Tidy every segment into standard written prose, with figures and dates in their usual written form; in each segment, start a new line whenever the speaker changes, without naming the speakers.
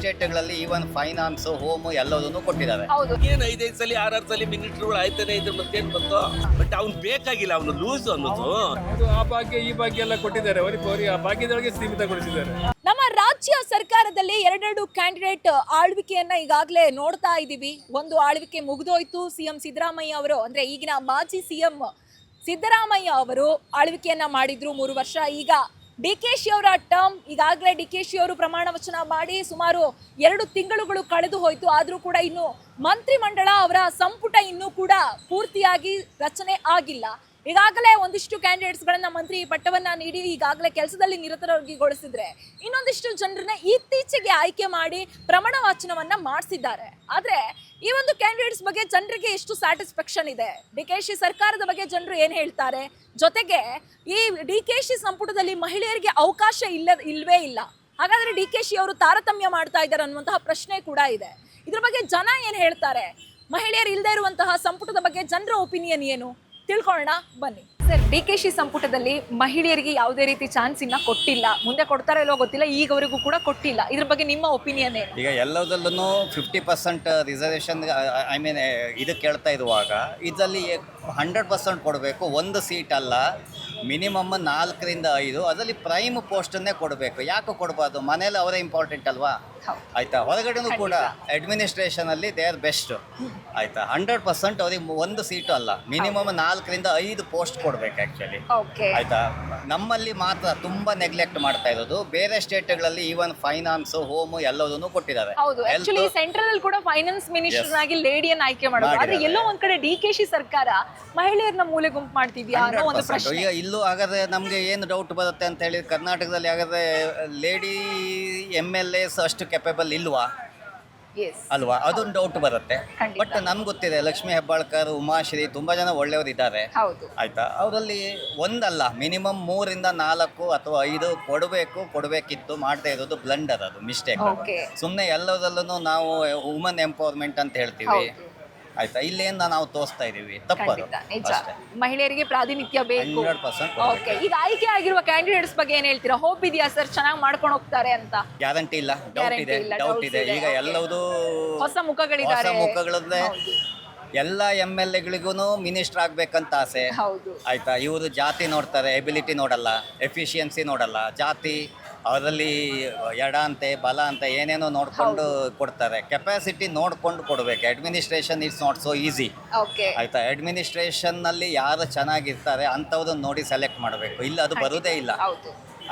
ಸ್ಟೇಟ್ಗಳಲ್ಲಿ even finance home ಎಲ್ಲದನ್ನು ಕೊಟ್ಟಿದ್ದಾರೆ.
ಹೌದು.
ಏನು 5-5 ಸಲ 6-6 ಸಲ ಮಿನಿಸ್ಟ್ರುಗಳು ಆಯ್ತಾನೆ ಇದ್ರ ಮತ್ತೇನು ಬಂತು. ಬಟ್ ಅವ್ನು ಬೇಕಾಗಿಲ್ಲ, ಅವನು ಲೂಸ್ ಅನ್ನೋದು.
ಅದು ಆ ಭಾಗ್ಯ ಈ ಭಾಗ್ಯ ಎಲ್ಲ ಕೊಟ್ಟಿದ್ದಾರೆ, ಅವರಿಗೆ ಆ ಭಾಗ್ಯದೊಳಗೆ ಸೀಮಿತಗೊಳಿಸಿದ್ದಾರೆ.
ನಮ್ಮ ರಾಜ್ಯ ಸರ್ಕಾರದಲ್ಲಿ ಎರಡೆರಡು ಕ್ಯಾಂಡಿಡೇಟ್ ಆಳ್ವಿಕೆಯನ್ನ ಈಗಾಗಲೇ ನೋಡ್ತಾ ಇದ್ದೀವಿ. ಒಂದು ಆಳ್ವಿಕೆ ಮುಗಿದೋಯ್ತು. ಸಿಎಂ ಸಿದ್ದರಾಮಯ್ಯ ಅವರು, ಅಂದ್ರೆ ಈಗಿನ ಮಾಜಿ ಸಿಎಂ ಸಿದ್ದರಾಮಯ್ಯ ಅವರು ಆಳ್ವಿಕೆಯನ್ನ ಮಾಡಿದ್ರು 3 ವರ್ಷ. ಈಗ ಡಿ.ಕೆ.ಶಿ ಅವರ ಟರ್ಮ್, ಈಗಾಗಲೇ ಡಿ.ಕೆ.ಶಿ ಅವರು ಪ್ರಮಾಣ ವಚನ ಮಾಡಿ ಸುಮಾರು 2 ತಿಂಗಳುಗಳು ಕಳೆದು ಹೋಯ್ತು. ಆದರೂ ಕೂಡ ಇನ್ನು ಮಂತ್ರಿಮಂಡಲ, ಅವರ ಸಂಪುಟ ಇನ್ನೂ ಕೂಡ ಪೂರ್ತಿಯಾಗಿ ರಚನೆ ಆಗಿಲ್ಲ. ಈಗಾಗಲೇ ಒಂದಿಷ್ಟು ಕ್ಯಾಂಡಿಡೇಟ್ಸ್ಗಳನ್ನ ಮಂತ್ರಿ ಪಟ್ಟವನ್ನ ನೀಡಿ ಈಗಾಗಲೇ ಕೆಲಸದಲ್ಲಿ ನಿರತರಾಗಿಗೊಳಿಸಿದ್ರೆ, ಇನ್ನೊಂದಿಷ್ಟು ಜನರನ್ನ ಇತ್ತೀಚೆಗೆ ಆಯ್ಕೆ ಮಾಡಿ ಪ್ರಮಾಣ ವಾಚನವನ್ನ ಮಾಡಿಸಿದ್ದಾರೆ. ಆದ್ರೆ ಈ ಒಂದು ಕ್ಯಾಂಡಿಡೇಟ್ಸ್ ಬಗ್ಗೆ ಜನರಿಗೆ ಎಷ್ಟು ಸ್ಯಾಟಿಸ್ಫ್ಯಾಕ್ಷನ್ ಇದೆ, ಡಿ.ಕೆ.ಶಿ ಸರ್ಕಾರದ ಬಗ್ಗೆ ಜನರು ಏನ್ ಹೇಳ್ತಾರೆ, ಜೊತೆಗೆ ಈ ಡಿ.ಕೆ.ಶಿ ಸಂಪುಟದಲ್ಲಿ ಮಹಿಳೆಯರಿಗೆ ಅವಕಾಶ ಇಲ್ವೇ ಇಲ್ಲ, ಹಾಗಾದ್ರೆ ಡಿ.ಕೆ.ಶಿ ಅವರು ತಾರತಮ್ಯ ಮಾಡ್ತಾ ಇದ್ದಾರೆ ಅನ್ನುವಂತಹ ಪ್ರಶ್ನೆ ಕೂಡ ಇದೆ. ಇದ್ರ ಬಗ್ಗೆ ಜನ ಏನ್ ಹೇಳ್ತಾರೆ, ಮಹಿಳೆಯರು ಇಲ್ಲದೆ ಇರುವಂತಹ ಸಂಪುಟದ ಬಗ್ಗೆ ಜನರ ಒಪಿನಿಯನ್ ಏನು, ತಿಳ್ಕೊಳ್ಳೋಣ ಬನ್ನಿ. ಸರ್, ಡಿ.ಕೆ.ಶಿ ಸಂಪುಟದಲ್ಲಿ ಮಹಿಳೆಯರಿಗೆ ಯಾವುದೇ ರೀತಿ ಚಾನ್ಸ್ ಇನ್ನ ಕೊಟ್ಟಿಲ್ಲ, ಮುಂದೆ ಕೊಡ್ತಾರೋ ಇಲ್ಲೋ ಗೊತ್ತಿಲ್ಲ, ಈಗವರೆಗೂ ಕೂಡ ಕೊಟ್ಟಿಲ್ಲ. ಇದ್ರ ಬಗ್ಗೆ ನಿಮ್ಮ ಒಪಿನಿಯನ್ ಏನು?
ಈಗ ಎಲ್ಲದರಲ್ಲೂ 50% ರಿಸರ್ವೇಷನ್ ಐ ಮೀನ್ ಇದು ಕೇಳ್ತಾ ಇರುವಾಗ ಇದರಲ್ಲಿ 100% ಕೊಡಬೇಕು. ಒಂದು ಸೀಟ್ ಅಲ್ಲ, ಮಿನಿಮಮ್ 4ರಿಂದ 5, ಅದರಲ್ಲಿ ಪ್ರೈಮ್ ಪೋಸ್ಟನ್ನೇ ಕೊಡಬೇಕು. ಯಾಕೆ ಕೊಡಬಾರ್ದು? ಮನೇಲಿ ಅವರೇ ಇಂಪಾರ್ಟೆಂಟ್ ಅಲ್ವಾ? ಆಯ್ತಾ, ಹೊರಗಡೆನೂ ಕೂಡ ಅಡ್ಮಿನಿಸ್ಟ್ರೇಷನಲ್ಲಿ ದೇ ಆರ್ ಬೆಸ್ಟ್. ಆಯ್ತಾ, 100% ಅವ್ರಿಗೆ ಒಂದು ಸೀಟು ಅಲ್ಲ, ಮಿನಿಮಮ್ 4ರಿಂದ 5 ಪೋಸ್ಟ್ ಕೊಡ್ಬೇಕು ಆ್ಯಕ್ಚುಲಿ. ಆಯ್ತಾ, ನಮ್ಮಲ್ಲಿ ಮಾತ್ರ ತುಂಬಾ ನೆಗ್ಲೆಕ್ಟ್ ಮಾಡ್ತಾ ಇರೋದು. ಬೇರೆ ಸ್ಟೇಟ್ಗಳಲ್ಲಿ ಈವನ್ ಫೈನಾನ್ಸ್ ಹೋಮ್ ಎಲ್ಲದನ್ನು ಕೊಟ್ಟಿದ್ದಾರೆ.
ಸೆಂಟ್ರಲ್ ಅಲ್ಲಿ ಕೂಡ ಫೈನಾನ್ಸ್ ಮಿನಿಸ್ಟರ್ ಆಗಿ ಲೇಡಿಯನ್ನು ಆಯ್ಕೆ ಮಾಡೋದು. ಆದ್ರೆ ಎಲ್ಲೋ ಒಂದ್ ಕಡೆ ಡಿ.ಕೆ.ಶಿ ಸರ್ಕಾರ ಮಹಿಳೆಯರನ್ನ ಮೂಲೆ ಗುಂಪು ಮಾಡ್ತಿದ್ಯಾ ಅನ್ನೋ ಒಂದು ಪ್ರಶ್ನೆ.
ಈಗ ಇಲ್ಲೂ ಹಾಗಾದ್ರೆ ನಮ್ಗೆ ಏನು ಡೌಟ್ ಬರುತ್ತೆ ಅಂತ ಹೇಳಿ, ಕರ್ನಾಟಕದಲ್ಲಿ ಹಾಗಾದ್ರೆ ಲೇಡಿ MLAs ಅಷ್ಟು ಕೆಪೇಬಲ್ ಇಲ್ವಾ ಅಲ್ವಾ? ಅದೊಂದು ಡೌಟ್ ಬರುತ್ತೆ. ಬಟ್ ನಮ್ಗೆ ಗೊತ್ತಿದೆ, ಲಕ್ಷ್ಮೀ ಹೆಬ್ಬಾಳ್ಕರ್, ಉಮಾಶ್ರೀ, ತುಂಬಾ ಜನ ಒಳ್ಳೆಯವರು ಇದ್ದಾರೆ. ಆಯ್ತಾ, ಅವರಲ್ಲಿ ಒಂದಲ್ಲ, ಮಿನಿಮಮ್ 3ರಿಂದ 4 ಅಥವಾ 5 ಕೊಡಬೇಕಿತ್ತು. ಮಾಡ್ತಾ ಇರೋದು ಬ್ಲಂಡರ್, ಅದು ಮಿಸ್ಟೇಕ್. ಸುಮ್ಮನೆ ಎಲ್ಲದರಲ್ಲೂ ನಾವು ವುಮನ್ ಎಂಪವರ್ಮೆಂಟ್ ಅಂತ ಹೇಳ್ತೀವಿ. ಆಯ್ತಾ, ಇಲ್ಲೇನ ನಾವು ತೋರಿಸ್ತಾ ಇದೀವಿ, ತಪ್ಪದು.
ಮಹಿಳೆಯರಿಗೆ ಪ್ರಾತಿನಿಧ್ಯ ಬೇಕು.
100%.
ಈಗ ಆಯ್ಕೆ ಆಗಿರುವ ಕ್ಯಾಂಡಿಡೇಟ್ಸ್ ಬಗ್ಗೆ ಏನ್ ಹೇಳ್ತೀರಾ? ಹೋಪ್ ಇದೆಯಾ ಸರ್, ಚೆನ್ನಾಗಿ ಮಾಡ್ಕೊಂಡು ಹೋಗ್ತಾರೆ ಅಂತ?
ಗ್ಯಾರಂಟಿ ಇಲ್ಲ, ಡೌಟ್ ಇದೆ. ಈಗ ಎಲ್ಲವೂ
ಹೊಸ ಮುಖಗಳಿದ್ದಾರೆ.
ಎಲ್ಲ MLAಗಳಿಗೂ ಮಿನಿಸ್ಟರ್ ಆಗ್ಬೇಕಂತ ಆಸೆ. ಆಯ್ತಾ, ಇವರು ಜಾತಿ ನೋಡ್ತಾರೆ, ಎಬಿಲಿಟಿ ನೋಡಲ್ಲ, ಎಫಿಷಿಯನ್ಸಿ ನೋಡಲ್ಲ. ಜಾತಿ ಅವರಲ್ಲಿ ಎಡ ಅಂತೆ ಬಲ ಅಂತ ಏನೇನೋ ನೋಡ್ಕೊಂಡು ಕೊಡ್ತಾರೆ. ಕೆಪಾಸಿಟಿ ನೋಡ್ಕೊಂಡು ಕೊಡಬೇಕು. Administration it's not so easy. ಆಯ್ತಾ, ಅಡ್ಮಿನಿಸ್ಟ್ರೇಷನ್ ನಲ್ಲಿ ಯಾರು ಚೆನ್ನಾಗಿರ್ತಾರೆ ಅಂಥವ್ರನ್ನ ನೋಡಿ ಸೆಲೆಕ್ಟ್ ಮಾಡಬೇಕು. ಇಲ್ಲ, ಅದು ಬರೋದೇ ಇಲ್ಲ.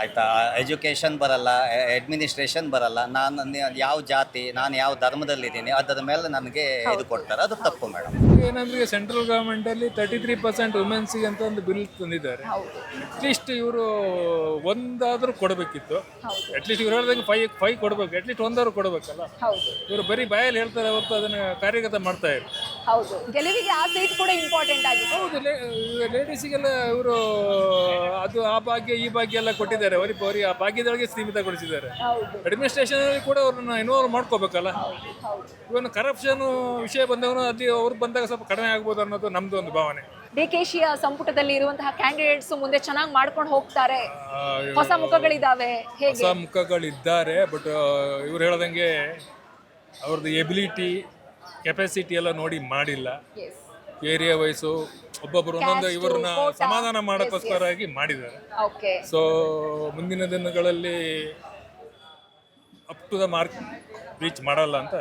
ಆಯ್ತಾ, ಎಜುಕೇಷನ್ ಬರಲ್ಲ, ಅಡ್ಮಿನಿಸ್ಟ್ರೇಷನ್ ಬರಲ್ಲ. ನಾನು ಯಾವ ಜಾತಿ, ನಾನು ಯಾವ ಧರ್ಮದಲ್ಲಿದ್ದೀನಿ ಅದರ ಮೇಲೆ ನನಗೆ ಇದು ಕೊಡ್ತಾರೆ. ಅದು ತಪ್ಪು ಮೇಡಮ್.
ಏನಂದ್ರೆ ಸೆಂಟ್ರಲ್ ಗವರ್ಮೆಂಟ್ ಅಲ್ಲಿ 33% ವುಮೆನ್ಸ್ಗೆ ಅಂತ ಒಂದು ಬಿಲ್ ತಂದಿದ್ದಾರೆ. ಅಟ್ಲೀಸ್ಟ್ ಇವರು ಒಂದಾದ್ರೂ ಕೊಡಬೇಕಿತ್ತು. ಅಟ್ಲೀಸ್ಟ್ ಇವ್ರು ಹೇಳ್ದಂಗೆ 5 ಕೊಡಬೇಕು. ಅಟ್ಲೀಸ್ಟ್ ಒಂದಾದ್ರು ಕೊಡಬೇಕಲ್ಲ. ಇವರು ಬರೀ ಬಾಯಲ್ಲಿ ಹೇಳ್ತಾರೆ ಹೊರತು ಅದನ್ನ ಕಾರ್ಯಗತ ಮಾಡ್ತಾ ಇದ್ದಾರೆ.
ಗೆಲುವಿಗೆ ಆ ಸೀಟ್ ಕೂಡ ಇಂಪಾರ್ಟೆಂಟ್ ಆಗಿದೆ.
ಹೌದು, ಲೇಡೀಸಿಗೆಲ್ಲ ಇವರು ಅದು ಆ ಭಾಗ್ಯ ಈ ಭಾಗ್ಯ ಎಲ್ಲ ಕೊಟ್ಟಿದ್ದಾರೆ. ಅವರಿಗೆ ಆ ಭಾಗ್ಯದೊಳಗೆ ಸೀಮಿತಗೊಳಿಸಿದ್ದಾರೆ. ಅಡ್ಮಿನಿಸ್ಟ್ರೇಷನ್ ಅಲ್ಲಿ ಕೂಡ ಅವ್ರನ್ನ ಇನ್ವಾಲ್ವ್ ಮಾಡ್ಕೋಬೇಕಲ್ಲ. ಇವನು ಕರಪ್ಷನ್ ವಿಷಯ ಬಂದಾಗ ಅಲ್ಲಿ ಅವ್ರು ಬಂದಾಗ ಸ್ವಲ್ಪ ಕಡಿಮೆ ಆಗ್ಬೋದು ಅನ್ನೋದು ನಮ್ದು ಒಂದು ಭಾವನೆ.
ಡಿ.ಕೆ.ಶಿ ಸಂಪುಟದಲ್ಲಿ ಇರುವಂತಹ ಕ್ಯಾಂಡಿಡೇಟ್ಸ್ ಮುಂದೆ ಚೆನ್ನಾಗಿ ಮಾಡ್ಕೊಂಡು ಹೋಗ್ತಾರೆ. ಹೊಸ ಮುಖಗಳಿದ್ದಾವೆ.
ಹೊಸ ಮುಖಗಳಿದ್ದಾರೆ. ಬಟ್ ಇವ್ರು ಹೇಳ್ದಂಗೆ ಅವ್ರದ್ದು ಎಬಿಲಿಟಿ, ಕೆಪಾಸಿಟಿ ಎಲ್ಲ ನೋಡಿ ಮಾಡಿಲ್ಲ. ಏರಿಯಾ ವೈಸು ಒಬ್ಬೊಬ್ಬರು ಒಂದೊಂದು ಇವ್ರನ್ನ ಸಮಾಧಾನ ಮಾಡೋಕ್ಕೋಸ್ಕರ ಆಗಿ ಮಾಡಿದ್ದಾರೆ. ಸೊ ಮುಂದಿನ ದಿನಗಳಲ್ಲಿ up to the mark reach ಮಾಡಲ್ಲ ಅಂತ.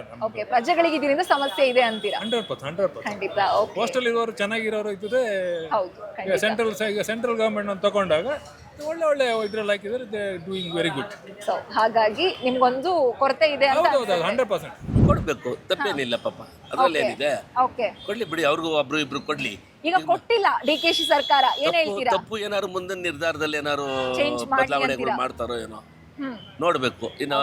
ಪ್ರಜೆಗಳಿಗೆ ಇದರಿಂದ ಸಮಸ್ಯೆ ಇದೆ ಅಂತೀರಾ?
100%. ಪೋಸ್ಟಲ್ ಇರೋರು ಚೆನ್ನಾಗಿರೋರು ಇದ್ದರೆ ಸೆಂಟ್ರಲ್ ಗವರ್ಮೆಂಟ್ ಅಂತ ತಗೊಂಡಾಗ ಒಳ್ಳೆ ಇದ್ರಲ್ಲಿ ಹಾಕಿದ್ರೆ ಡೂಯಿಂಗ್ ವೆರಿ ಗುಡ್.
ಹಾಗಾಗಿ ನಿಮ್ಗೊಂದು ಕೊರತೆ ಇದೆ ಅಂತ.
ಹೌದು, 100%
ಕೊಡ್ಬೇಕು, ತಪ್ಪೇನಿಲ್ಲ ಪಾಪ. ಅದ್ರಲ್ಲಿ ಏನಿದೆ, ಕೊಡ್ಲಿ ಬಿಡಿ, ಅವ್ರಿಗೂ ಒಬ್ರು ಇಬ್ರು ಕೊಡ್ಲಿ.
ಈಗ ಕೊಟ್ಟಿಲ್ಲ ಡಿ.ಕೆ.ಶಿ ಸರ್ಕಾರ, ಏನ್ ಹೇಳ್ತೀರಾ?
ತಪ್ಪು ಏನಾದ್ರು ಮುಂದಿನ ನಿರ್ಧಾರದಲ್ಲಿ ಏನಾದ್ರು ಬದಲಾವಣೆಗಳು ಮಾಡ್ತಾರೋ ಏನೋ ನೋಡ್ಬೇಕು. ಇನ್ನು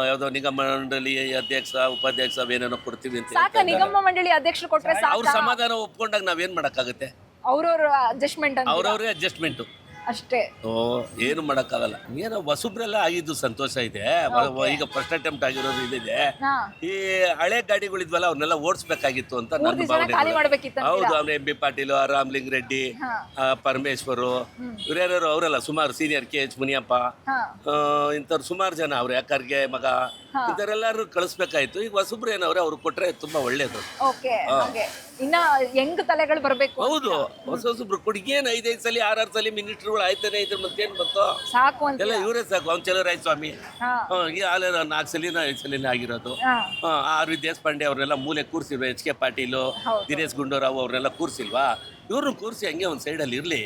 ಯಾವ್ದೋ ನಿಗಮ ಮಂಡಳಿ ಅಧ್ಯಕ್ಷ ಉಪಾಧ್ಯಕ್ಷ ಏನೇನೋ ಕೊಡ್ತೀವಿ ಅಂತ
ನಿಗಮ ಮಂಡಳಿ ಅಧ್ಯಕ್ಷರು ಕೊಟ್ರೆ
ಅವ್ರ ಸಮಾಧಾನ ಒಪ್ಕೊಂಡಾಗ ನಾವೇನ್ ಮಾಡಕ್ಕಾಗತ್ತೆ?
ಅವ್ರವ್ರ
ಅಡ್ಜಸ್ಟ್ಮೆಂಟ್
ಅಷ್ಟೇ.
ಏನು ಮಾಡಕ್ಕಾಗಲ್ಲ. ಏನೋ ಹೊಸಬ್ರೆಲ್ಲ ಆಗಿದ್ದು ಸಂತೋಷ ಇದೆ. ಈಗ ಫಸ್ಟ್ ಅಟೆಂಪ್ಟ್ ಆಗಿರೋದು ಇದಿದೆ. ಈ ಹಳೆ ಗಾಡಿಗಳಿದ್ವಲ್ಲ ಅವ್ರನ್ನೆಲ್ಲ ಓಡಿಸ್ಬೇಕಾಗಿತ್ತು ಅಂತ ನನ್ನ ಭಾವನೆ. ಹೌದು, ಅವ್ನ MB ಪಾಟೀಲ್, ರಾಮಲಿಂಗ ರೆಡ್ಡಿ, ಪರಮೇಶ್ವರು, ಇವರ್ಯಾರು ಅವರೆಲ್ಲ ಸುಮಾರು ಸೀನಿಯರ್ KH ಮುನಿಯಪ್ಪ, ಇಂಥವ್ರು ಸುಮಾರು ಜನ ಅವ್ರು. ಖರ್ಗೆ ಮಗ ಇಂಥವ್ರೆಲ್ಲರೂ ಕಳಿಸ್ಬೇಕಾಯ್ತು. ಈಗ ಹೊಸಬ್ರೇನವ್ರೆ ಅವ್ರು ಕೊಟ್ರೆ ತುಂಬಾ ಒಳ್ಳೇದು.
ಓಕೆ ಹಾಗೆ ಇನ್ನ ಹೆಂಗ್ ತಲೆಗಳು ಬರ್ಬೇಕು
ಹೌದು, ಹೊಸಬ್ರು ಕೊಡಿ. ಏನ್ 5-5 ಸಲ 6-6 ಸಲ ಮಿನಿಸ್ಟರ್ಗಳು ಆಯ್ತಾನೆ ಇದ್ರ ಮತ್ತೇನ್ ಬಂತು
ಸಾಕು ಅಂತ
ಎಲ್ಲ ಇವರೇ ಸಾಕು. ಅವ್ನು ಚಲರಾಯ ಸ್ವಾಮಿ ಈ ಆಲೆ 4 ಸಲಿನ 5 ಸಲಿನ ಆಗಿರೋದು. ಆರ್ ವಿ ದೇಶಪಾಂಡೆ ಅವ್ರನ್ನೆಲ್ಲ ಮೂಲೆ ಕೂರ್ಸಿಲ್ವಾ? ಎಚ್ ಕೆ ಪಾಟೀಲು, ದಿನೇಶ್ ಗುಂಡೂರಾವ್ ಅವ್ರನ್ನೆಲ್ಲ ಕೂರ್ಸಿಲ್ವಾ? ಇವ್ರನ್ನ ಕೂರ್ಸಿ ಹಂಗೆ ಒಂದ್ ಸೈಡಲ್ಲಿ ಇರ್ಲಿ.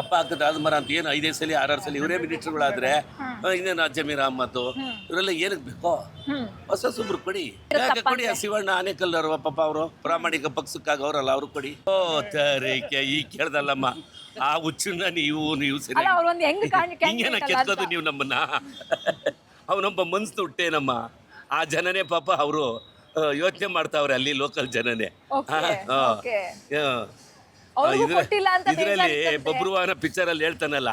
ಅಪ್ಪ ಹಾಕಿದ್ರೆ ಅದು ಮರ ಅಂತ ಏನು 5-5 ಸಲ 6-6 ಸಲ ಇವರೇ ಮಿನಿಸ್ಟರ್ಗಳಾದ್ರೆ ಇನ್ನೇನು ಜಮೀರ್ ಅಹ್ಮದ್ ಇವರೆಲ್ಲ ಏನಕ್ಕೆ ಬೇಕೋ? ಹೊಸಬ್ರು ಕೊಡಿ. ಯಾಕೆ ಕೊಡಿ? ಆ ಶಿವಣ್ಣ ಆನೇಕಲ್ಲರು ಪಾಪ ಅವರು ಪ್ರಾಮಾಣಿಕ ಪಕ್ಷಕ್ಕಾಗ ಅವರಲ್ಲ, ಅವ್ರು ಕೊಡಿ. ಓ ತರೇಕೆ ಈ ಕೇಳ್ದಲ್ಲಮ್ಮ, ಆ ಹುಚ್ಚನ್ನ ನೀವು ಸರಿ
ಅಲ್ಲ ಅವ್ರೊಂದು ಹೆಂಗ್
ಹಿಂಗೇನ ಕೆತ್ಕೋದು ನೀವು ನಮ್ಮನ್ನ? ಅವನೊಬ್ಬ ಮನ್ಸು ಹುಟ್ಟೇನಮ್ಮ. ಆ ಜನನೇ ಪಾಪ ಅವರು ಯೋಚನೆ ಮಾಡ್ತಾವ್ರೆ ಅಲ್ಲಿ ಲೋಕಲ್ ಜನನೇ. ಇದರಲ್ಲಿ ಬಬ್ರುವಾನ ಪಿಕ್ಚರ್ ಅಲ್ಲಿ ಹೇಳ್ತಾನಲ್ಲ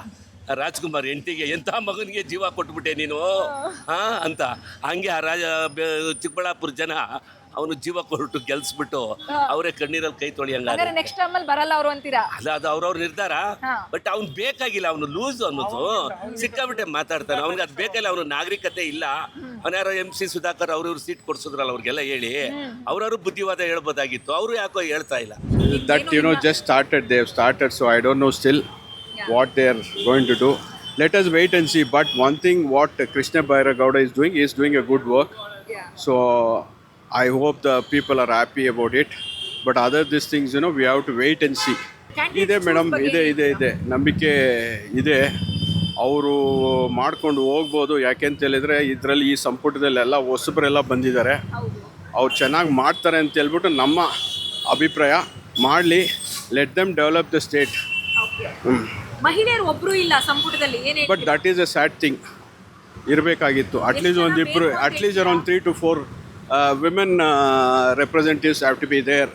ರಾಜ್ಕುಮಾರ್ ಹೆಂಡತಿಗೆ, ಎಂಥ ಮಗನಿಗೆ ಜೀವ ಕೊಟ್ಬಿಟ್ಟೆ ನೀನು ಅಂತ. ಹಂಗೆ ಆ ಚಿಕ್ಕಬಳ್ಳಾಪುರ ಜನ ಅವನು ಜೀವ ಕೊಟ್ಟು ಗೆಲ್ಸ್ಬಿಟ್ಟು ಅವರೇ ಕಣ್ಣೀರಲ್ಲಿ ಕೈ ತೊಳಿಯಂಗ.
ನೆಕ್ಸ್ಟ್ ಟೈಮ್ ಅಲ್ಲಿ ಬರಲ್ಲ ಅವರು ಅಂತೀರಾ?
ಅದು ಅವ್ರವ್ರ ನಿರ್ಧಾರ. ಬಟ್ ಅವ್ನು ಬೇಕಾಗಿಲ್ಲ, ಅವನು ಲೂಸ್ ಅನ್ನೋದು ಸಿಕ್ಕಾಬಿಟ್ಟೆ ಮಾತಾಡ್ತಾನೆ. ಅವ್ನಿಗೆ ಅದು ಬೇಕಾಗಿಲ್ಲ, ಅವನು ನಾಗರಿಕತೆ ಇಲ್ಲ. ಅವನ್ಯಾರೋ MC ಸುಧಾಕರ್ ಅವ್ರವ್ರು ಸೀಟ್ ಕೊಡ್ಸಿದ್ರಲ್ಲ ಅವ್ರಿಗೆಲ್ಲ ಹೇಳಿ ಅವ್ರವ್ರು ಬುದ್ಧಿವಾದ ಹೇಳ್ಬೋದಾಗಿತ್ತು. ಅವರು ಯಾಕೋ ಹೇಳ್ತಾ ಇಲ್ಲ.
That just started, they have started, so I don't know still what they are going to do. Let us wait and see. But one thing what Krishna Bairagowda is doing a good work. So I hope the people are happy about it. But other these things, we have to wait and see. ಇದೆ madam, ಇದೆ ನಂಬಿಕೆ ಇದೆ. ಅವರು ಮಾಡ್ಕೊಂಡು ಹೋಗ್ಬೋದು. ಯಾಕೆಂತ ಹೇಳಿದ್ರೆ ಇದರಲ್ಲಿ ಈ ಸಂಪುಟದಲ್ಲೆಲ್ಲ ಹೊಸಬರೆಲ್ಲ ಬಂದಿದ್ದಾರೆ. ಅವ್ರು ಚೆನ್ನಾಗಿ ಮಾಡ್ತಾರೆ ಅಂತ ಹೇಳ್ಬಿಟ್ಟು ನಮ್ಮ ಅಭಿಪ್ರಾಯ. ಮಾಡಲಿ, let them develop the state.
ಮಹಿಳೆಯರು ಒಬ್ರು ಇಲ್ಲ ಸಂಪುಟದಲ್ಲಿ.
But that is a sad thing. ಇರಬೇಕಾಗಿತ್ತು ಅಟ್ಲೀಸ್ಟ್ ಒಂದಿಬ್ಬರು, at least around 3 to 4 women representatives have to be there.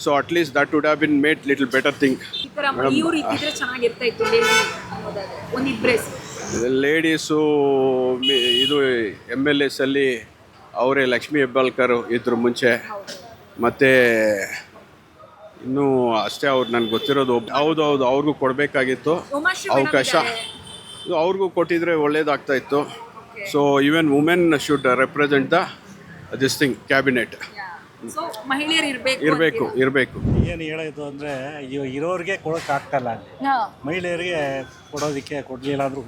So at least that would have been made little better thing. Ladies ಇದು MLAs ಅಲ್ಲಿ ಅವರೇ ಲಕ್ಷ್ಮೀ ಹೆಬ್ಬಾಳ್ಕರ್ ಇದ್ರು ಮುಂಚೆ. ಮತ್ತು ಇನ್ನೂ ಅಷ್ಟೇ ಅವ್ರು ನನಗೆ ಗೊತ್ತಿರೋದು. ಹೌದು ಅವ್ರಿಗೂ ಕೊಡಬೇಕಾಗಿತ್ತು ಅವಕಾಶ. ಅವ್ರಿಗೂ ಕೊಟ್ಟಿದ್ರೆ ಒಳ್ಳೇದಾಗ್ತಾ ಇತ್ತು. So even women should represent this thing cabinet. ಇರಬೇಕು.
ಏನು ಹೇಳೋದು ಅಂದರೆ ಇರೋರಿಗೆ ಕೊಡೋಕ್ಕಾಗ್ತಲ್ಲ, ಮಹಿಳೆಯರಿಗೆ ಕೊಡಲಿಲ್ಲ ಅಂದ್ರೂ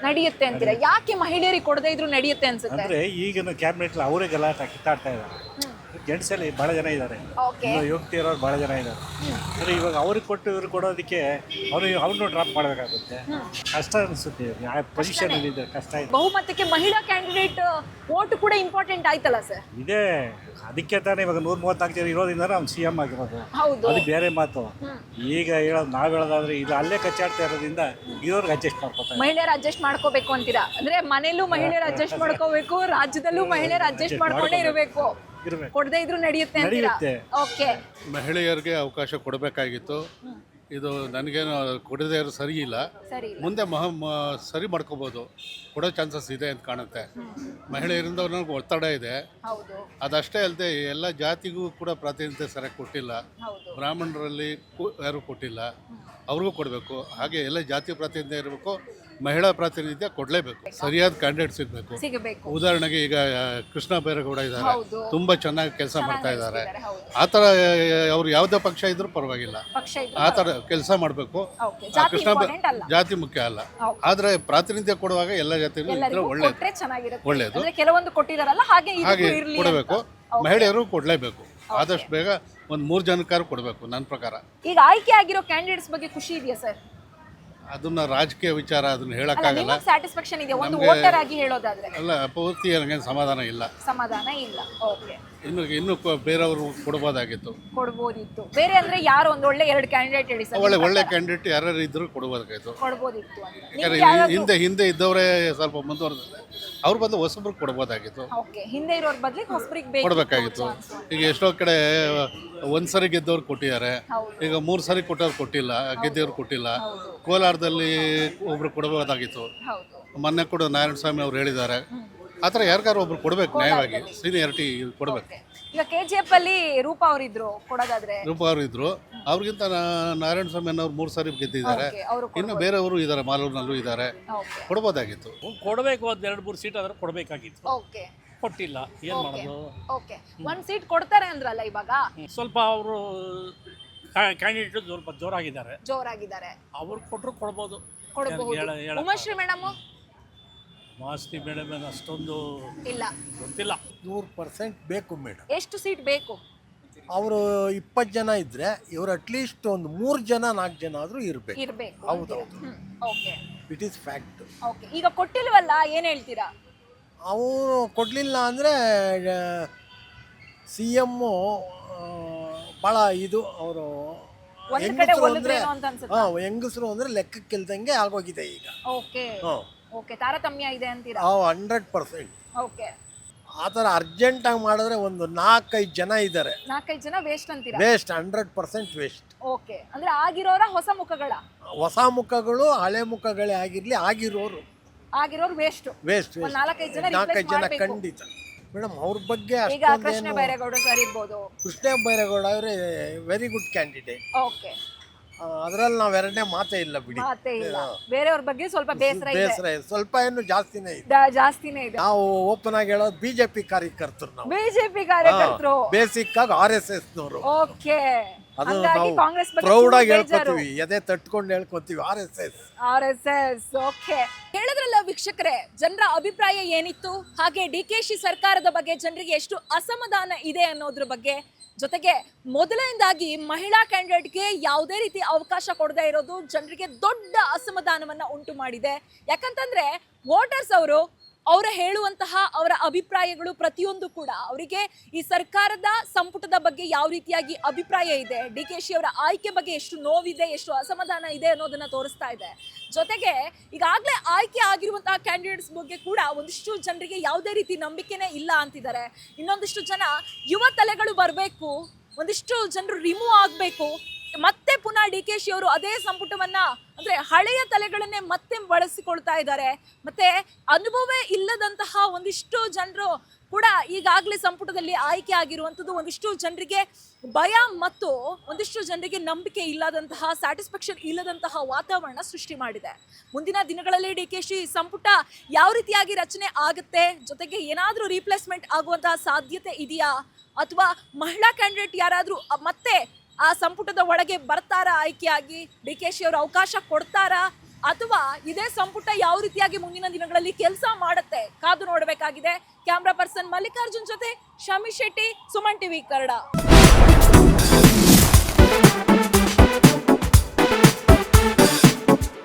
ನಡೆಯುತ್ತೆ ಅಂತೀರಾ? ಯಾಕೆ ಮಹಿಳೆಯರಿಗೆ ಕೊಡದೇ ಇದ್ರು ನಡೆಯುತ್ತೆ ಅನ್ಸುತ್ತೆ?
ಅಂದರೆ ಈಗಿನ ಕ್ಯಾಬಿನೆಟ್ ಅವರೇ ಗಲಾಟೆ ಕಿತ್ತಾಡ್ತಾ ಇದ್ದಾರೆ. ಜೆಂಟ್ಸಲ್ಲಿ ಭಾಳ ಜನ ಇದ್ದಾರೆ, ಯುವತಿ ಇರೋರು ಭಾಳ ಜನ ಇದ್ದಾರೆ. ಅಂದರೆ ಇವಾಗ ಅವ್ರಿಗೆ ಕೊಟ್ಟು ಇವ್ರಿಗೆ ಕೊಡೋದಕ್ಕೆ ಅವ್ರನ್ನೂ ಡ್ರಾಪ್ ಮಾಡಬೇಕಾಗುತ್ತೆ. ಕಷ್ಟ ಅನಿಸುತ್ತೆ. ಪೊಸಿಷನ್ ಇದೆ, ಕಷ್ಟ ಇದೆ.
ಬಹುಮತಕ್ಕೆ ಮಹಿಳಾ ಕ್ಯಾಂಡಿಡೇಟ್ ವೋಟ್ ಕೂಡ ಇಂಪಾರ್ಟೆಂಟ್ ಆಯ್ತಲ್ಲ ಸರ್?
ಇದೆ, ಅದಕ್ಕೆ ತಾನೇ ಇವಾಗ 134 ಜನ ಇರೋದ್ರಿಂದ ಅವ್ನು CM ಆಗಿರೋದು. ಅದು ಬೇರೆ ಮಾತು. ಈಗ ನಾವು ಹೇಳೋದಾದ್ರೆ ಇದು ಅಲ್ಲೇ ಕಚ್ಚಾಡ್ತಾ ಇರೋದ್ರಿಂದ ಇರೋರ್ಗೆ ಅಡ್ಜಸ್ಟ್ ಮಾಡ್ಕೋತಾರೆ.
ಮಹಿಳೆಯರು ಅಡ್ಜಸ್ಟ್ ಮಾಡ್ಕೋಬೇಕು ಅಂತೀರಾ? ಅಂದ್ರೆ ಮನೇಲೂ ಮಹಿಳೆಯರು ಅಡ್ಜಸ್ಟ್ ಮಾಡ್ಕೋಬೇಕು, ರಾಜ್ಯದಲ್ಲೂ ಮಹಿಳೆಯರು ಅಡ್ಜಸ್ಟ್ ಮಾಡ್ಕೊಂಡೇ ಇರಬೇಕು. ಕೊಡದೇ ಇದ್ರು ನಡೆಯುತ್ತೆ ಅಂತೀರಾ? ಓಕೆ,
ಮಹಿಳೆಯರಿಗೆ ಅವಕಾಶ ಕೊಡಬೇಕಾಗಿತ್ತು. ಇದು ನನಗೇನು ಕೊಡದೇ ಇರೋ ಸರಿ ಇಲ್ಲ. ಮುಂದೆ ಸರಿ ಮಾಡ್ಕೋಬೋದು, ಕೊಡೋ ಚಾನ್ಸಸ್ ಇದೆ ಅಂತ ಕಾಣುತ್ತೆ. ಮಹಿಳೆಯರಿಂದ ನನಗೆ ಒತ್ತಡ ಇದೆ. ಅದಷ್ಟೇ ಅಲ್ಲದೆ ಎಲ್ಲ ಜಾತಿಗೂ ಕೂಡ ಪ್ರಾತಿನಿಧ್ಯ ಸರಿಯಾಗಿ ಕೊಟ್ಟಿಲ್ಲ. ಬ್ರಾಹ್ಮಣರಲ್ಲಿ ಯಾರೂ ಕೊಟ್ಟಿಲ್ಲ, ಅವ್ರಿಗೂ ಕೊಡಬೇಕು. ಹಾಗೆ ಎಲ್ಲ ಜಾತಿ ಪ್ರಾತಿನಿಧ್ಯ ಇರಬೇಕು, ಮಹಿಳಾ ಪ್ರಾತಿನಿಧ್ಯ ಕೊಡಲೇಬೇಕು. ಸರಿಯಾದ ಕ್ಯಾಂಡಿಡೇಟ್ ಸಿಗಬೇಕು. ಉದಾಹರಣೆಗೆ ಈಗ ಕೃಷ್ಣ ಬೈರೇಗೌಡ ಇದ್ದಾರೆ, ತುಂಬ ಚೆನ್ನಾಗಿ ಕೆಲಸ ಮಾಡ್ತಾ ಇದ್ದಾರೆ. ಆ ಥರ ಅವ್ರು ಯಾವುದೇ ಪಕ್ಷ ಇದ್ರೂ ಪರವಾಗಿಲ್ಲ, ಆ ಥರ ಕೆಲಸ ಮಾಡಬೇಕು. ಕೃಷ್ಣ ಜಾತಿ ಮುಖ್ಯ ಅಲ್ಲ, ಆದರೆ ಪ್ರಾತಿನಿಧ್ಯ ಕೊಡುವಾಗ ಎಲ್ಲ ಜಾತಿಗಳು ಇದ್ರೆ ಒಳ್ಳೆಯದು.
ಕೆಲವೊಂದು ಕೊಟ್ಟಿದಾರಲ್ಲ, ಹಾಗೆ
ಕೊಡಬೇಕು. ಮಹಿಳೆಯರು ಕೊಡಲೇಬೇಕು. ಆದಷ್ಟು ಬೇಗ ಒಂದು 3 ಜನಕ್ಕಾರು ಕೊಡಬೇಕು ನನ್ನ ಪ್ರಕಾರ.
ಈಗ ಆಯ್ಕೆ ಆಗಿರೋ ಕ್ಯಾಂಡಿಡೇಟ್ಸ್ ಬಗ್ಗೆ ಖುಷಿ ಇದೆಯಾ ಸರ್?
ಅದನ್ನ ರಾಜಕೀಯ ವಿಚಾರ, ಅದನ್ನ ಹೇಳಕ್ಕಾಗಲ್ಲ.
ಸ್ಯಾಟಿಸ್ಫ್ಯಾಕ್ಷನ್ ಇದೆ ಒಂದು ವೋಟರ್ ಆಗಿ ಹೇಳೋದಾದ್ರೆ?
ಅಲ್ಲ, ಪೂರ್ತಿ ನನಗೆ ಸಮಾಧಾನ ಇಲ್ಲ.
ಓಕೆ,
ಇನ್ನು ಬೇರೆಯವರು ಕೊಡಬಹುದಾಗಿತ್ತು.
ಬೇರೆ ಅಂದ್ರೆ ಯಾರು ಒಂದು ಒಳ್ಳೆ 2 ಕ್ಯಾಂಡಿಡೇಟ್ ಹೇಳಿ ಸರ್.
ಒಳ್ಳೆ ಕ್ಯಾಂಡಿಡೇಟ್ ಯಾರು ಇದ್ರು ಕೊಡಬಹುದಾಗಿತ್ತು. ಹಿಂದೆ ಇದ್ದವರೇ ಸ್ವಲ್ಪ ಮುಂದುವರೆದ್ರೆ ಅವ್ರು ಬಂದು ಹೊಸಬ್ರಿಗೆ ಕೊಡಬಹುದಾಗಿತ್ತು.
ಹಿಂದೆ ಇರೋರ ಬದಲಿಗೆ ಹೊಸಬ್ರಿಗೆ
ಕೊಡಬೇಕಾಗಿತ್ತು. ಈಗ ಎಷ್ಟೋ ಕಡೆ ಒಂದ್ಸರಿ ಗೆದ್ದವ್ರು ಕೊಟ್ಟಿದ್ದಾರೆ, ಈಗ 3 ಸರಿ ಕೊಟ್ಟವ್ರು ಕೊಟ್ಟಿಲ್ಲ, ಗೆದ್ದವ್ರು ಕೊಟ್ಟಿಲ್ಲ. ಕೋಲಾರದಲ್ಲಿ ಒಬ್ರು ಕೊಡಬಹುದಾಗಿತ್ತು. ಮೊನ್ನೆ ಕೂಡ ನಾರಾಯಣಸ್ವಾಮಿ ಅವ್ರು ಹೇಳಿದ್ದಾರೆ. ಆ ಥರ ಯಾರಿಗಾರು ಒಬ್ರು ಕೊಡಬೇಕು, ನ್ಯಾಯವಾಗಿ ಸೀನಿಯಾರಿಟಿ ಕೊಡಬೇಕು.
ಈಗ KGF ಅಲ್ಲಿ ರೂಪಾ ಅವರಿದ್ರು, ಕೊಡೋದಾದ್ರೆ
ರೂಪಾ ಅವರು ಇದ್ರು. ಅವ್ರಿಗಿಂತ ನಾರಾಯಣಸ್ವಾಮಿ ಅವ್ರು 3 ಸಾರಿ ಗೆದ್ದಿದ್ದಾರೆ. ಇನ್ನು ಬೇರೆಯವರು ಇದ್ದಾರೆ, ಮಾಲೂರಿನಲ್ಲೂ ಇದ್ದಾರೆ. ಕೊಡಬಹುದಾಗಿತ್ತು.
ಕೊಡಬೇಕು, ಒಂದು 2-3 ಸೀಟ್ ಆದ್ರೆ ಕೊಡಬೇಕಾಗಿತ್ತು. ಕೊಟ್ಟಿಲ್ಲ, ಏನು ಮಾಡೋದು.
ಓಕೆ, ಒಂದ್ ಸೀಟ್ ಕೊಡ್ತಾರೆ ಅಂದ್ರಲ್ಲ ಇವಾಗ,
ಸ್ವಲ್ಪ ಅವರು ಕ್ಯಾಂಡಿಡೇಟ್ ಸ್ವಲ್ಪ
ಜೋರಾಗಿದ್ದಾರೆ,
ಅವ್ರು ಕೊಟ್ಟರು ಕೊಡ್ಬೋದು.
ಕೊಡಬಹುದು. ಉಮಾಶ್ರೀ ಮೇಡಮ್
ಮಾಸ್ತಿ ಮೇಡಮ್ ಅಷ್ಟೊಂದು
ಇಲ್ಲ,
ಗೊತ್ತಿಲ್ಲ.
100% ಬೇಕು ಮೇಡಮ್.
ಎಷ್ಟು ಸೀಟ್ ಬೇಕು?
ಅವರು 20 ಜನ ಇದ್ರೆ ಇವರು ಅಟ್ಲೀಸ್ಟ್ ಒಂದು 3 ಜನ 4 ಜನ ಆದ್ರೂ ಇರಬೇಕು. ಹೌದೌದು,
okay,
it is fact.
Okay. ಈಗ ಕೊಟ್ಟಿಲ್ವಲ್ಲ, ಏನ್ ಹೇಳ್ತೀರಾ?
ಅವರು ಕೊಡಲಿಲ್ಲ ಅಂದರೆ ಸಿ ಎಮ್ಮು ಭಾಳ ಇದು ಅವರು
ಒಂದ್ ಕಡೆ ಒಲಿದ್ರೇನೋ ಅಂತ ಅನ್ಸುತ್ತೆ.
ಹೆಂಗಸರು ಅಂದರೆ ಲೆಕ್ಕಕ್ಕಿಲ್ದಂಗೆ ಆಗೋಗಿದೆ ಈಗ.
ಓಕೆ, ಓಕೆ, ತಾರತಮ್ಯ ಇದೆ ಅಂತೀರಾ?
100%.
ಓಕೆ,
ಆ ಥರ ಅರ್ಜೆಂಟಾಗಿ ಮಾಡಿದ್ರೆ ಒಂದು 4-5 ಜನ ಇದ್ದಾರೆ,
4-5 ಜನ ವೇಸ್ಟ್ ಅಂತೀರಾ?
Waste, 100% waste.
ಓಕೆ, ಅಂದ್ರೆ ಆಗಿರೋರ ಹೊಸ ಮುಖಗಳ,
ಹೊಸ ಮುಖಗಳು ಹಳೆ ಮುಖಗಳೇ ಆಗಿರಲಿ, ಆಗಿರೋರು
ವೇಸ್ಟ್,
ವೇಸ್ಟ್,
4-5 ಜನ
4-5 ಜನ
ಮಾಡ್ಬೇಕು.
ಖಂಡಿತ ಮೇಡಮ್. ಅವ್ರ ಬಗ್ಗೆ
ಈಗ ಕೃಷ್ಣ ಬೈರೇಗೌಡ ಸರ್ ಇರ್ಬೋದು.
ಕೃಷ್ಣ ಬೈರೇಗೌಡ ಅವರೇ ವೆರಿ ಗುಡ್ ಕ್ಯಾಂಡಿಡೇಟ್.
ಓಕೆ,
ಅದ್ರಲ್ಲಿ ನಾವ್ ಎರಡನೇ ಮಾತೇ ಇಲ್ಲ ಬಿಡಿ.
ಮಾತೇ ಇಲ್ಲ. ಬೇರೆಯವ್ರ ಬಗ್ಗೆ ಸ್ವಲ್ಪ ಬೇಸರ ಇದೆ,
ಸ್ವಲ್ಪ ಏನು ಜಾಸ್ತಿನೇ ಇದೆ.
ಜಾಸ್ತಿನೇ ಇದೆ.
ನಾವು ಓಪನ್ ಆಗಿ ಹೇಳೋದು ಬಿಜೆಪಿ ಕಾರ್ಯಕರ್ತರು, ನಾವು
ಬಿಜೆಪಿ ಕಾರ್ಯಕರ್ತರು,
ಬೇಸಿಕ್ ಆಗಿ RSS ನವರು.
ಓಕೆ,
ಅದು
ಹಂಗಾಗಿ
ನಾವು
ಕಾಂಗ್ರೆಸ್ ಬಗ್ಗೆ
ಪ್ರೌಡ್ ಆಗಿ
ಬೇಜಾರು.
ಹೇಳ್ಕೊತೀವಿ, ಎದೆ ತಟ್ಕೊಂಡು ಹೇಳ್ಕೊತೀವಿ RSS.
ಓಕೆ, ಹೇಳಿದ್ರಲ್ಲ ವೀಕ್ಷಕರೇ, ಜನರ ಅಭಿಪ್ರಾಯ ಏನಿತ್ತು, ಹಾಗೆ DKಶಿ ಸರ್ಕಾರದ ಬಗ್ಗೆ ಜನರಿಗೆ ಎಷ್ಟು ಅಸಮಾಧಾನ ಇದೆ ಅನ್ನೋದ್ರ ಬಗ್ಗೆ, ಜೊತೆಗೆ ಮೊದಲನೇದಾಗಿ ಮಹಿಳಾ ಕ್ಯಾಂಡಿಡೇಟ್ಗೆ ಯಾವುದೇ ರೀತಿ ಅವಕಾಶ ಕೊಡದೇ ಇರೋದು ಜನರಿಗೆ ದೊಡ್ಡ ಅಸಮಾಧಾನವನ್ನ ಉಂಟು ಮಾಡಿದೆ. ಯಾಕಂತಂದ್ರೆ ವೋಟರ್ಸ್ ಅವರ ಹೇಳುವಂತಹ ಅವರ ಅಭಿಪ್ರಾಯಗಳು ಪ್ರತಿಯೊಂದು ಕೂಡ ಅವರಿಗೆ ಈ ಸರ್ಕಾರದ ಸಂಪುಟದ ಬಗ್ಗೆ ಯಾವ ರೀತಿಯಾಗಿ ಅಭಿಪ್ರಾಯ ಇದೆ, DKಶಿ ಅವರ ಆಯ್ಕೆ ಬಗ್ಗೆ ಎಷ್ಟು ನೋವಿದೆ, ಎಷ್ಟು ಅಸಮಾಧಾನ ಇದೆ ಅನ್ನೋದನ್ನ ತೋರಿಸ್ತಾ ಇದೆ. ಜೊತೆಗೆ ಈಗಾಗಲೇ ಆಯ್ಕೆ ಆಗಿರುವಂತಹ ಕ್ಯಾಂಡಿಡೇಟ್ಸ್ ಬಗ್ಗೆ ಕೂಡ ಒಂದಿಷ್ಟು ಜನರಿಗೆ ಯಾವುದೇ ರೀತಿ ನಂಬಿಕೆನೇ ಇಲ್ಲ ಅಂತಿದ್ದಾರೆ. ಇನ್ನೊಂದಿಷ್ಟು ಜನ ಯುವ ತಲೆಗಳು ಬರಬೇಕು, ಒಂದಿಷ್ಟು ಜನರು ರಿಮೂವ್ ಆಗಬೇಕು, ಮತ್ತೆ ಪುನಃ DKಶಿ ಅವರು ಅದೇ ಸಂಪುಟವನ್ನ ಅಂದ್ರೆ ಹಳೆಯ ತಲೆಗಳನ್ನೇ ಮತ್ತೆ ಬಳಸಿಕೊಳ್ತಾ ಇದ್ದಾರೆ. ಮತ್ತೆ ಅನುಭವವೇ ಇಲ್ಲದಂತಹ ಒಂದಿಷ್ಟು ಜನರು ಕೂಡ ಈಗಾಗಲೇ ಸಂಪುಟದಲ್ಲಿ ಆಯ್ಕೆ ಆಗಿರುವಂಥದ್ದು ಒಂದಿಷ್ಟು ಜನರಿಗೆ ಭಯ ಮತ್ತು ಒಂದಿಷ್ಟು ಜನರಿಗೆ ನಂಬಿಕೆ ಇಲ್ಲದಂತಹ, ಸ್ಯಾಟಿಸ್ಫ್ಯಾಕ್ಷನ್ ಇಲ್ಲದಂತಹ ವಾತಾವರಣ ಸೃಷ್ಟಿ ಮಾಡಿದೆ. ಮುಂದಿನ ದಿನಗಳಲ್ಲಿ DKಶಿ ಸಂಪುಟ ಯಾವ ರೀತಿಯಾಗಿ ರಚನೆ ಆಗುತ್ತೆ, ಜೊತೆಗೆ ಏನಾದರೂ ರೀಪ್ಲೇಸ್ಮೆಂಟ್ ಆಗುವಂತಹ ಸಾಧ್ಯತೆ ಇದೆಯಾ, ಅಥವಾ ಮಹಿಳಾ ಕ್ಯಾಂಡಿಡೇಟ್ ಯಾರಾದರೂ ಮತ್ತೆ ಆ ಸಂಪುಟದ ಒಳಗೆ ಬರ್ತಾರಾ, ಆಯ್ಕೆಯಾಗಿ DKಶಿ ಅವರು ಅವಕಾಶ ಕೊಡ್ತಾರಾ, ಅಥವಾ ಇದೇ ಸಂಪುಟ ಯಾವ ರೀತಿಯಾಗಿ ಮುಂದಿನ ದಿನಗಳಲ್ಲಿ ಕೆಲಸ ಮಾಡುತ್ತೆ, ಕಾದು ನೋಡಬೇಕಾಗಿದೆ. ಕ್ಯಾಮ್ರಾ ಪರ್ಸನ್ ಮಲ್ಲಿಕಾರ್ಜುನ್ ಜೊತೆ ಶಮಿ ಶೆಟ್ಟಿ, ಸುಮನ್ ಟಿವಿ ಕನ್ನಡ.